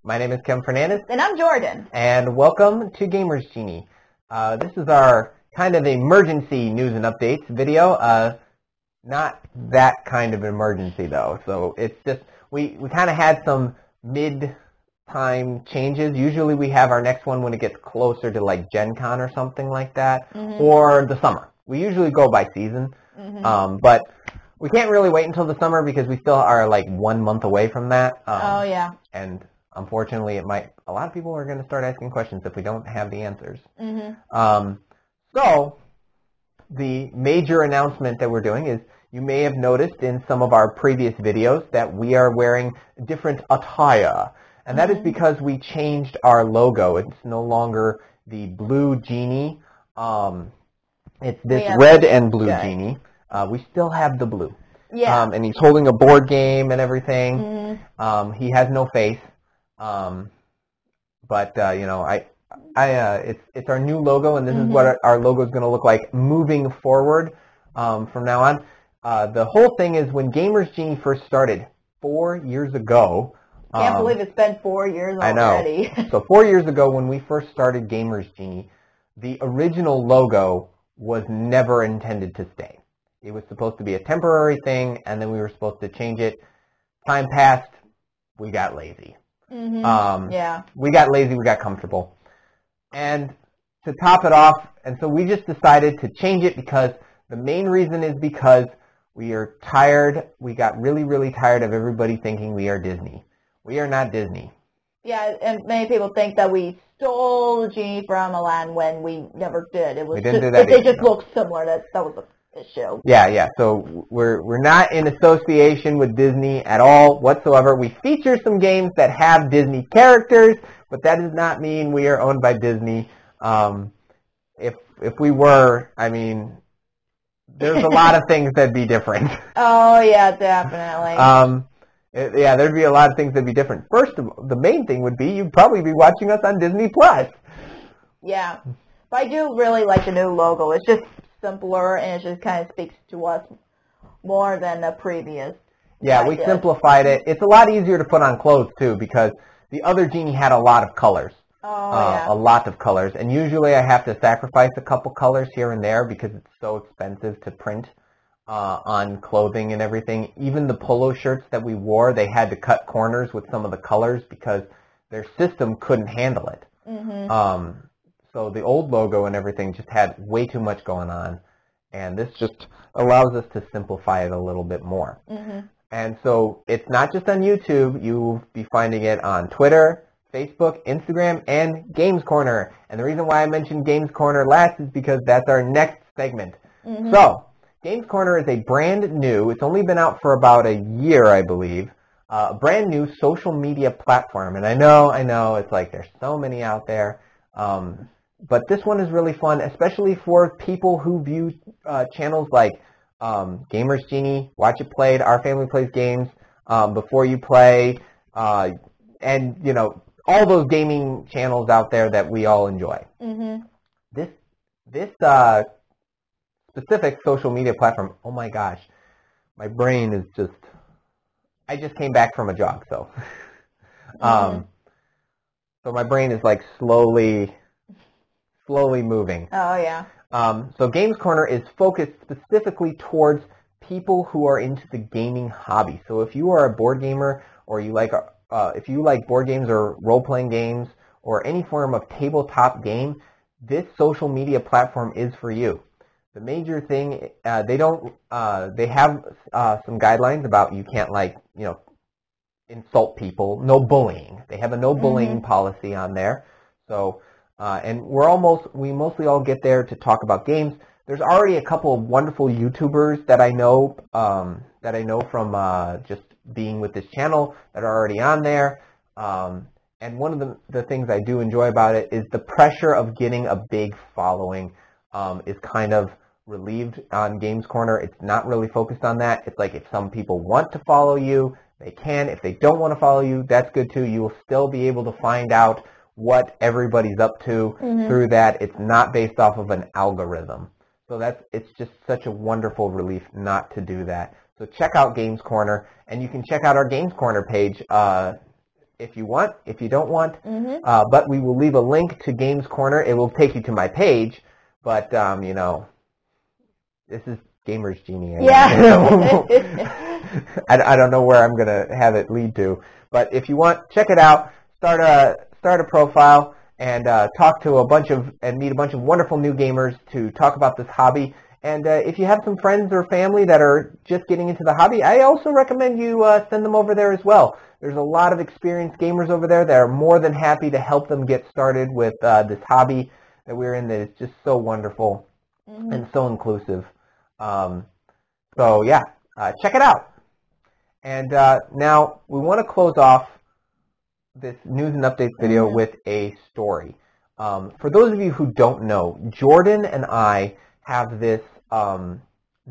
My name is Kevin Fernandez. And I'm Jordan. And welcome to sGenie. This is our kind of emergency news and updates video. Not that kind of emergency though. So it's just, we kind of had some mid-time changes. Usually we have our next one when it gets closer to like Gen Con or something like that, or the summer. We usually go by season, but we can't really wait until the summer because we still are like 1 month away from that. Oh yeah. And unfortunately, a lot of people are going to start asking questions if we don't have the answers. So the major announcement that we're doing is, you may have noticed in some of our previous videos that we are wearing different attire. And that is because we changed our logo. It's no longer the blue genie. It's this red and blue genie. We still have the blue. Yeah. And he's holding a board game and everything. He has no face. But you know, it's our new logo, and this is what our logo is going to look like moving forward from now on. The whole thing is, when sGenie first started 4 years ago. Can't believe it's been 4 years already. I know. So 4 years ago, when we first started sGenie, the original logo was never intended to stay. It was supposed to be a temporary thing, and then we were supposed to change it. Time passed. We got lazy. Yeah. We got lazy. We got comfortable. And to top it off, and so we just decided to change it because the main reason is because we are tired. We got really, really tired of everybody thinking we are Disney. We are not Disney. Yeah, and many people think that we stole the genie from Aladdin when we never did. It was we didn't do that. They just look similar. That was the issue. Yeah. So we're not in association with Disney at all whatsoever. We feature some games that have Disney characters, but that does not mean we are owned by Disney. If we were, I mean, there's a lot of things that'd be different. Oh yeah, definitely. Yeah, there'd be a lot of things that'd be different. First of all, the main thing would be you'd probably be watching us on Disney Plus. Yeah, but I do really like the new logo. It's just simpler, and it just kind of speaks to us more than the previous. Yeah, we simplified it. It's a lot easier to put on clothes too, because the other genie had a lot of colors. A lot of colors, and usually I have to sacrifice a couple colors here and there because it's so expensive to print on clothing and everything. Even the polo shirts that we wore, they had to cut corners with some of the colors because their system couldn't handle it. So the old logo and everything just had way too much going on, and this just allows us to simplify it a little bit more. And so it's not just on YouTube. You'll be finding it on Twitter, Facebook, Instagram, and Games Corner. And the reason why I mentioned Games Corner last is because that's our next segment. So Games Corner is a brand new, it's only been out for about a year, I believe, brand new social media platform. And I know, it's like there's so many out there, but this one is really fun, especially for people who view channels like sGenie, Watch It Played, Our Family Plays Games, Before You Play, and, you know, all those gaming channels out there that we all enjoy. This specific social media platform, oh my gosh, my brain is just, I just came back from a jog, so so my brain is like slowly moving. Oh yeah. So Games Corner is focused specifically towards people who are into the gaming hobby. So if you are a board gamer, or you like if you like board games or role-playing games or any form of tabletop game, this social media platform is for you. The major thing, they have some guidelines about you can't, like, you know, insult people, no bullying. They have a no bullying policy on there. So, and we mostly all get there to talk about games. There's already a couple of wonderful YouTubers that I know from just being with this channel that are already on there. And one of the things I do enjoy about it is the pressure of getting a big following is kind of relieved on Games Corner. It's not really focused on that. It's like if some people want to follow you, they can. If they don't want to follow you, that's good too. You will still be able to find out what everybody's up to through that. It's not based off of an algorithm. So it's just such a wonderful relief not to do that. So check out Games Corner, and you can check out our Games Corner page if you want. If you don't want, but we will leave a link to Games Corner. It will take you to my page, but you know, this is Gamer's Genie. I don't know where I'm gonna have it lead to, but if you want, check it out. Start a profile and talk to meet a bunch of wonderful new gamers to talk about this hobby. And if you have some friends or family that are just getting into the hobby, I also recommend you send them over there as well. There's a lot of experienced gamers over there that are more than happy to help them get started with this hobby that we're in that is just so wonderful and so inclusive. So yeah, check it out. And now we want to close off this news and updates video with a story. For those of you who don't know, Jordan and I have this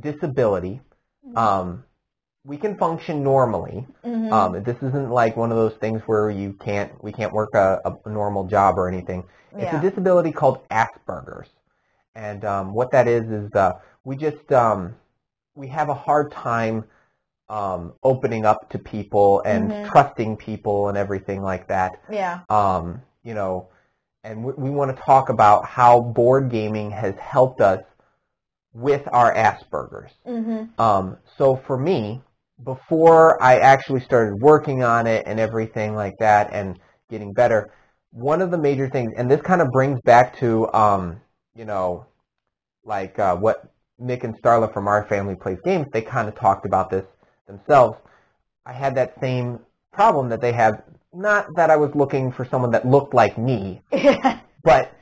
disability. We can function normally. This isn't like one of those things where we can't work a normal job or anything. Yeah. It's a disability called Asperger's, and what that is we have a hard time opening up to people and trusting people and everything like that. Yeah. You know, and we want to talk about how board gaming has helped us with our Asperger's. So for me, before I actually started working on it and everything like that and getting better, one of the major things, and this kind of brings back to, you know, like what Mick and Starla from Our Family Plays Games, they kind of talked about this themselves. I had that same problem that they have. Not that I was looking for someone that looked like me, but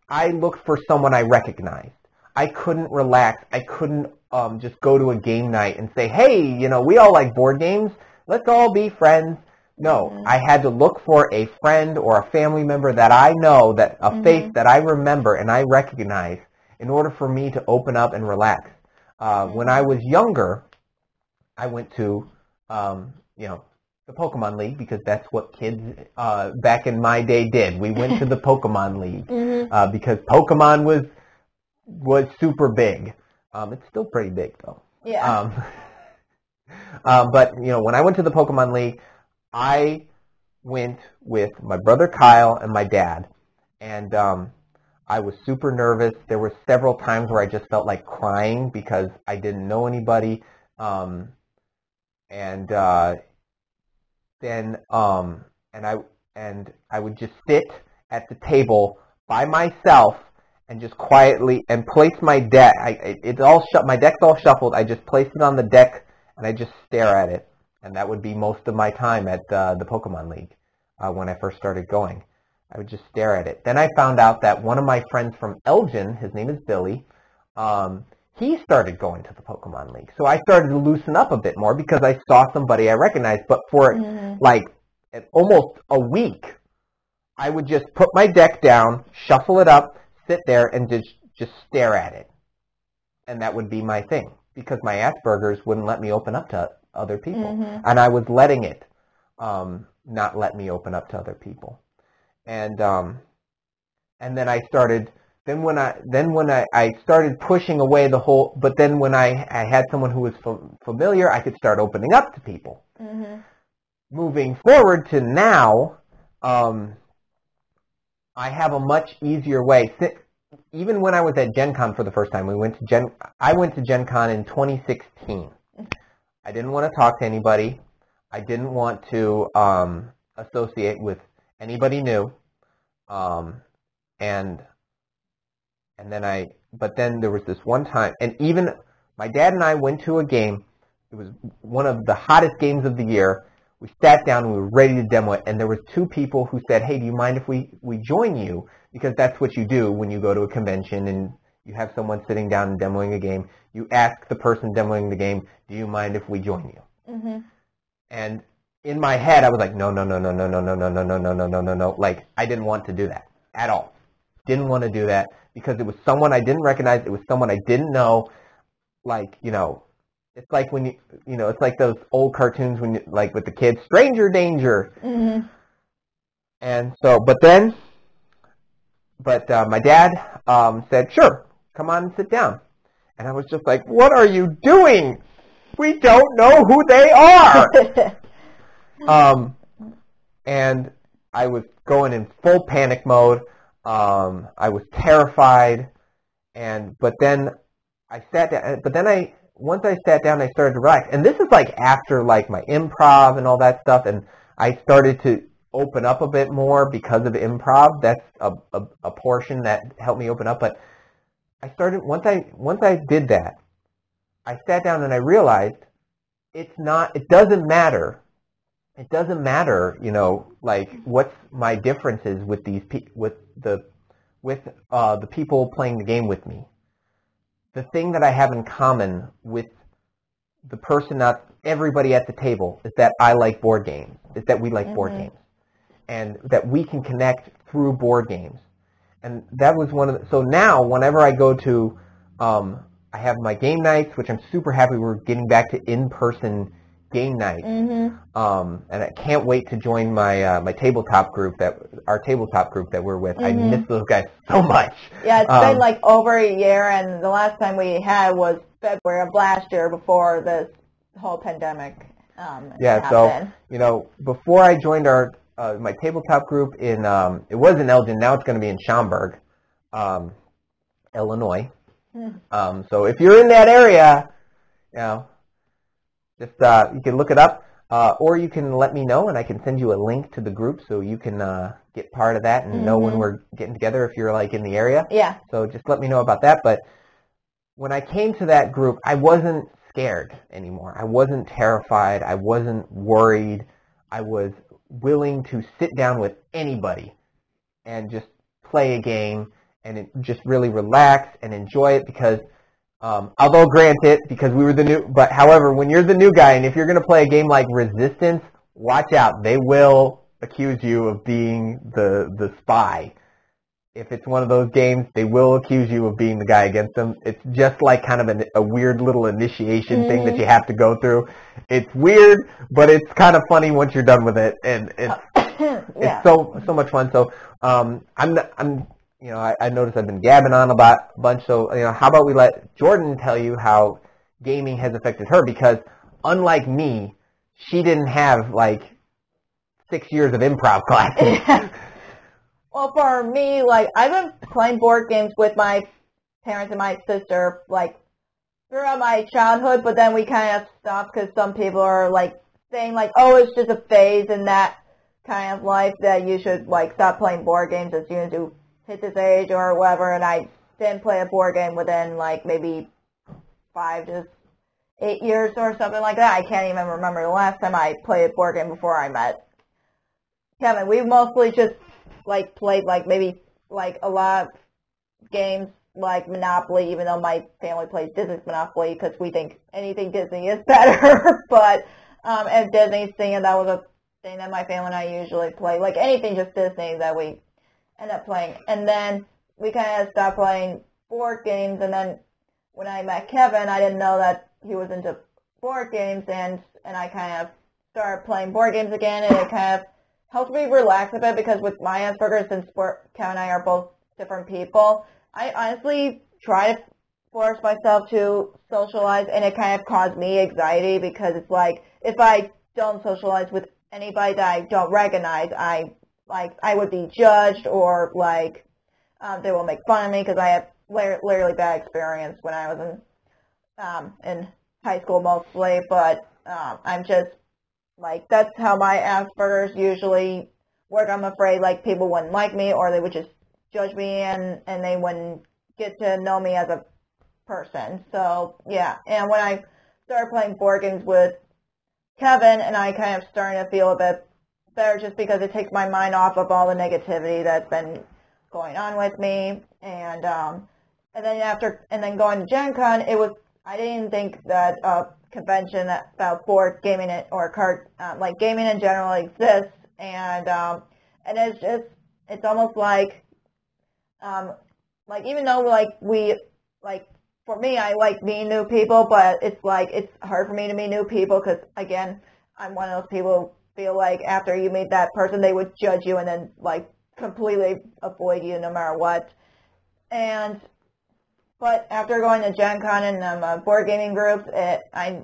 I looked for someone I recognized. I couldn't relax. I couldn't just go to a game night and say, hey, you know, we all like board games. Let's all be friends. No, I had to look for a friend or a family member that I know, that a face that I remember and I recognize in order for me to open up and relax. When I was younger, I went to, you know, the Pokemon League, because that's what kids back in my day did. We went to the Pokemon League because Pokemon was super big. It's still pretty big though. Yeah. But you know, when I went to the Pokemon League, I went with my brother Kyle and my dad, and I was super nervous. There were several times where I just felt like crying because I didn't know anybody, then I would just sit at the table by myself and just quietly and place my deck. My deck's all shuffled. I just place it on the deck and I just stare at it, and that would be most of my time at the Pokemon League when I first started going. I would just stare at it. Then I found out that one of my friends from Elgin, his name is Billy, he started going to the Pokemon League. So I started to loosen up a bit more because I saw somebody I recognized. But for like almost a week, I would just put my deck down, shuffle it up, sit there, and just stare at it. And that would be my thing, because my Asperger's wouldn't let me open up to other people. And I was letting it not let me open up to other people. And then I started... Then when I started pushing away the whole, but then when I had someone who was familiar, I could start opening up to people. Moving forward to now, I have a much easier way. Even when I was at Gen Con for the first time, I went to Gen Con in 2016. I didn't want to talk to anybody. I didn't want to associate with anybody new, but then there was this one time, and even my dad and I went to a game. It was one of the hottest games of the year. We sat down and we were ready to demo it, and there was two people who said, hey, do you mind if we join you? Because that's what you do when you go to a convention and you have someone sitting down and demoing a game. You ask the person demoing the game, do you mind if we join you? And in my head, I was like, no. Like, I didn't want to do that at all. Didn't want to do that. Because it was someone I didn't recognize, it was someone I didn't know. Like, you know, it's like when you know, it's like those old cartoons when you, like with the kids, stranger danger. And so, but my dad said, sure, come on and sit down. And I was just like, what are you doing? We don't know who they are. and I was going in full panic mode. I was terrified, but then I sat down. But then once I sat down, I started to relax. And this is like after like my improv and all that stuff, and I started to open up a bit more because of improv. That's a portion that helped me open up. But I started once I did that, I sat down and I realized it doesn't matter. It doesn't matter, like what's my differences with the people playing the game with me. The thing that I have in common with the person, not everybody at the table, is that I like board games. Is that we like board games, and that we can connect through board games. And that was so now whenever I go to, I have my game nights, which I'm super happy we're getting back to in-person game nights. And I can't wait to join my tabletop group our tabletop group that we're with. I miss those guys so much. Yeah, it's been like over a year, and the last time we had was February of last year before this whole pandemic happened. So before I joined my tabletop group it was in Elgin, now it's going to be in Schaumburg, Illinois. So if you're in that area, just you can look it up, or you can let me know, and I can send you a link to the group so you can get part of that and know when we're getting together if you're like in the area. Yeah. So just let me know about that. But when I came to that group, I wasn't scared anymore. I wasn't terrified. I wasn't worried. I was willing to sit down with anybody and just play a game and just really relax and enjoy it because although granted, because we were however, when you're the new guy and if you're going to play a game like Resistance, watch out. They will accuse you of being the spy. If it's one of those games, they will accuse you of being the guy against them. It's just like kind of a weird little initiation thing that you have to go through. It's weird, but it's kind of funny once you're done with it, and it's so much fun. So I noticed I've been gabbing on a bunch. So how about we let Jordan tell you how gaming has affected her? Because unlike me, she didn't have like 6 years of improv classes. Well, for me, like, I've been playing board games with my parents and my sister, like, throughout my childhood, but then we kind of stopped because some people are, like, saying, like, oh, it's just a phase in that kind of life that you should, like, stop playing board games as soon as you hit this age or whatever, and I didn't play a board game within, like, maybe 5 to 8 years or something like that. I can't even remember the last time I played a board game before I met Kevin. We mostly just like played like maybe like a lot of games like Monopoly, even though my family plays Disney's Monopoly because we think anything Disney is better. But and Disney's thing, and that was a thing that my family and I usually play. Like anything just Disney that we end up playing. And then we kind of stopped playing board games. And then when I met Kevin, I didn't know that he was into board games, and I kind of started playing board games again, and it kind of helps me relax a bit because with my Asperger's, since Kevin and I are both different people, I honestly try to force myself to socialize, and it kind of caused me anxiety because it's like if I don't socialize with anybody that I don't recognize, I would be judged or like they will make fun of me because I had literally bad experience when I was in high school mostly, but I'm just like, that's how my Asperger's usually work. I'm afraid, like, people wouldn't like me or they would just judge me and they wouldn't get to know me as a person. So, yeah. And when I started playing board games with Kevin, and I kind of starting to feel a bit better just because it takes my mind off of all the negativity that's been going on with me. And then going to Gen Con, I didn't think that convention about board gaming or card like gaming in general exists, and it's almost like even though for me I like meeting new people, but it's hard for me to meet new people because again I'm one of those people who feel like after you meet that person they would judge you and then like completely avoid you no matter what. But after going to Gen Con and board gaming groups, I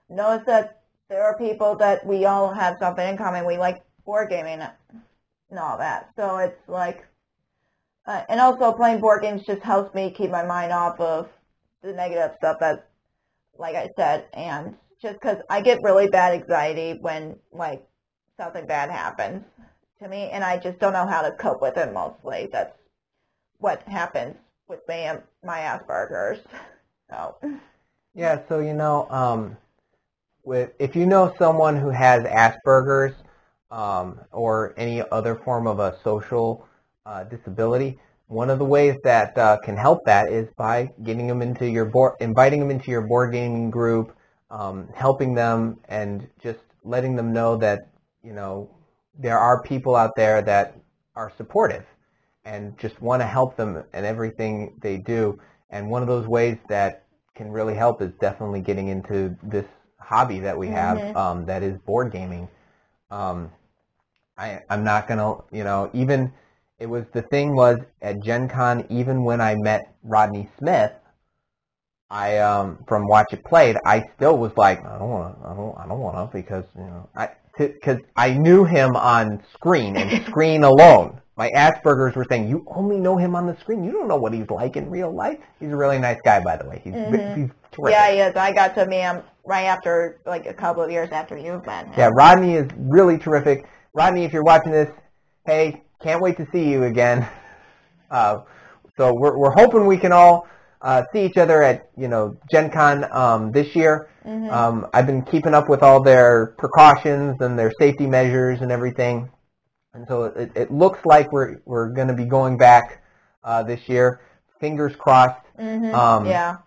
noticed that there are people that we all have something in common. We like board gaming and all that. So it's like, and also playing board games just helps me keep my mind off of the negative stuff that, like I said, and just because I get really bad anxiety when like something bad happens to me, and I just don't know how to cope with it mostly. That's what happens with me and my Asperger's. So. Yeah, so if you know someone who has Asperger's or any other form of a social disability, one of the ways that can help that is by getting them into inviting them into your board gaming group, helping them, and just letting them know that there are people out there that are supportive and just want to help them in everything they do. And one of those ways that can really help is definitely getting into this hobby that we have, that is board gaming. I'm not gonna, even the thing was at Gen Con, even when I met Rodney Smith, I from Watch It Played, I still was like, I don't want to, because because I knew him on screen and screen alone. My Asperger's were saying, you only know him on the screen. You don't know what he's like in real life. He's a really nice guy, by the way. He's terrific. Yeah, he is. I got to meet him right after, like a couple of years after you've met him. Yeah, Rodney is really terrific. Rodney, if you're watching this, hey, can't wait to see you again. So we're hoping we can all see each other at Gen Con this year. I've been keeping up with all their precautions and their safety measures and everything, and so it looks like we're going to be going back this year. Fingers crossed. Yeah.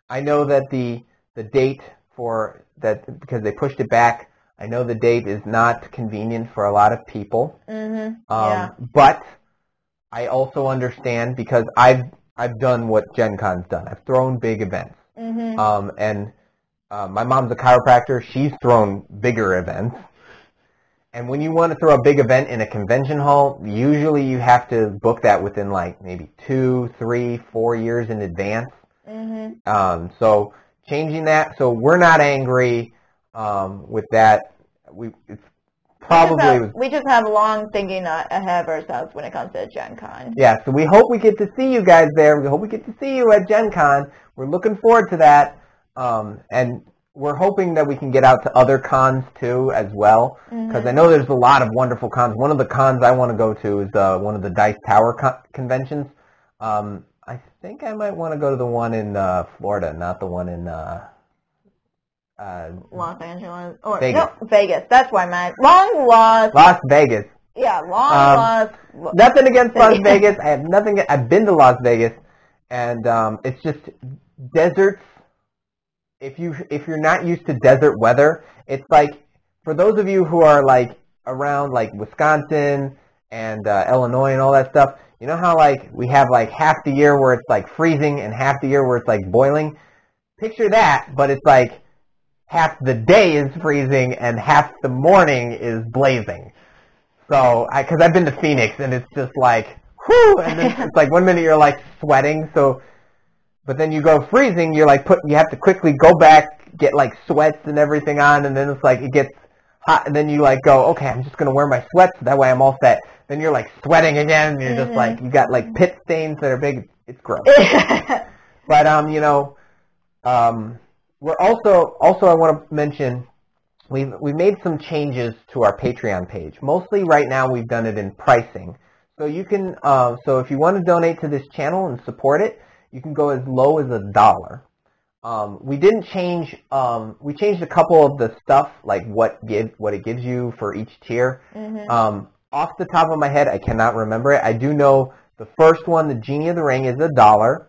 I know that the date for that, because they pushed it back, I know the date is not convenient for a lot of people. Yeah. But I also understand, because I've done what Gen Con's done. I've thrown big events. And my mom's a chiropractor. She's thrown bigger events. And when you want to throw a big event in a convention hall, usually you have to book that within like maybe 2, 3, 4 years in advance. So changing that, so we're not angry with that. We just have long thinking ahead of ourselves when it comes to Gen Con. Yeah, so we hope we get to see you guys there. We hope we get to see you at Gen Con. We're looking forward to that. And we're hoping that we can get out to other cons too as well, because I know there's a lot of wonderful cons. One of the cons I want to go to is one of the Dice Tower conventions. I think I might want to go to the one in Florida, not the one in Los Angeles. Or Vegas. No, Vegas. That's why, man. Las Vegas. Yeah, Las. Nothing against Las Vegas. I have nothing. I've been to Las Vegas, and it's just deserts. If you're not used to desert weather, it's like, for those of you who are like around like Wisconsin and Illinois and all that stuff, you know how like we have like half the year where it's like freezing and half the year where it's like boiling? Picture that, but it's like half the day is freezing and half the morning is blazing. So, because I've been to Phoenix, and it's just like, whew, and then it's like 1 minute you're like sweating, but then you go freezing, you're like you have to quickly go back, get like sweats and everything on, and then it's like it gets hot, and then you like go, okay, I'm just going to wear my sweats, so that way I'm all set. Then you're like sweating again, and you're just like, you got like pit stains that are big. It's gross. But, we're also I want to mention, we've made some changes to our Patreon page. Mostly right now we've done it in pricing. So you can, so if you want to donate to this channel and support it, you can go as low as $1. We didn't change, we changed a couple of the stuff, like what it gives you for each tier. Off the top of my head, I cannot remember it. I do know the first one, the Genie of the Ring, is $1,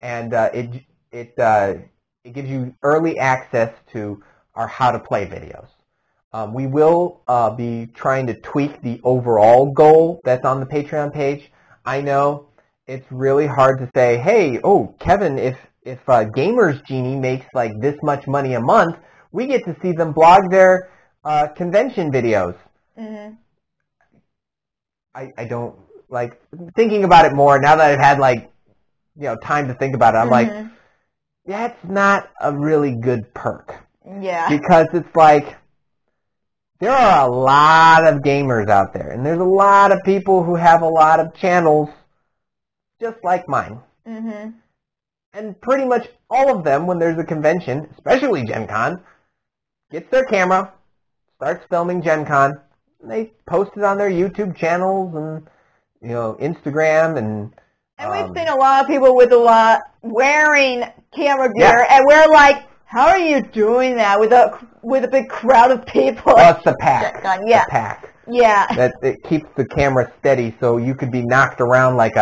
and it gives you early access to our how to play videos. We will be trying to tweak the overall goal that's on the Patreon page. I know it's really hard to say, hey, Kevin, if Gamers Genie makes like this much money a month, we get to see them blog their convention videos. I don't, like, thinking about it more now that I've had like, time to think about it, I'm like, that's not a really good perk. Yeah. Because it's like, there are a lot of gamers out there, and there's a lot of people who have a lot of channels just like mine. Mhm. And pretty much all of them, when there's a convention, especially Gen Con, gets their camera, starts filming Gen Con, and they post it on their YouTube channels and, Instagram and... And we've seen a lot of people with wearing camera gear, Yeah. and we're like, how are you doing that with a big crowd of people? Well, it's the pack. Yeah. The pack. Yeah. That it keeps the camera steady, so you could be knocked around like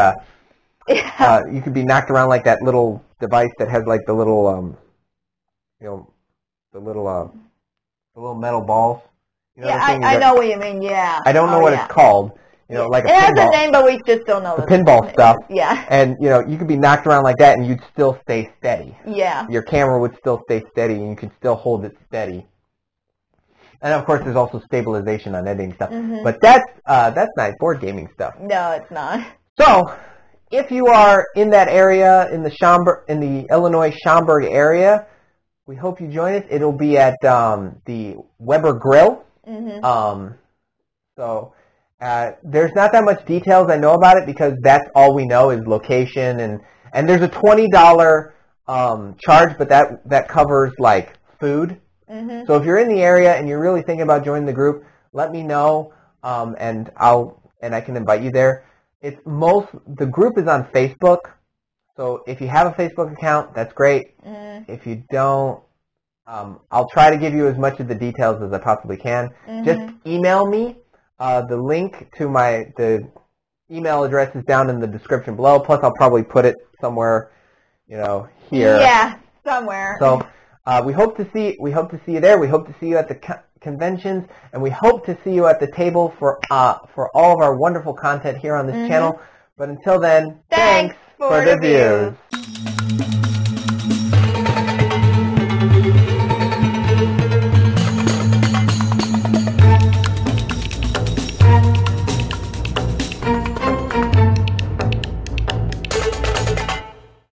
you could be knocked around like that little device that has like the little the little metal balls. I know what you mean. Yeah. I don't know what it's called. Like a it has pinball. a name, but we just don't know the pinball stuff. Yeah. And you could be knocked around like that, and you'd still stay steady. Yeah. Your camera would still stay steady, and you could still hold it steady. And of course, there's also stabilization on editing stuff. Mm-hmm. But that's not board gaming stuff. No, it's not. So, if you are in that area, in the Illinois Schaumburg area, we hope you join us. It'll be at the Weber Grill. Mm-hmm. There's not that much details I know about it because that's all we know is location and there's a $20 charge, but that covers like food. Mm-hmm. So if you're in the area and you're really thinking about joining the group, let me know and I can invite you there. The group is on Facebook, so if you have a Facebook account, that's great. If you don't, I'll try to give you as much of the details as I possibly can. Just email me. The link to the email address is down in the description below. Plus, I'll probably put it somewhere, here. Yeah, somewhere. So we hope to see you there. We hope to see you at the conventions, and we hope to see you at the table for all of our wonderful content here on this channel. But until then, thanks for the views.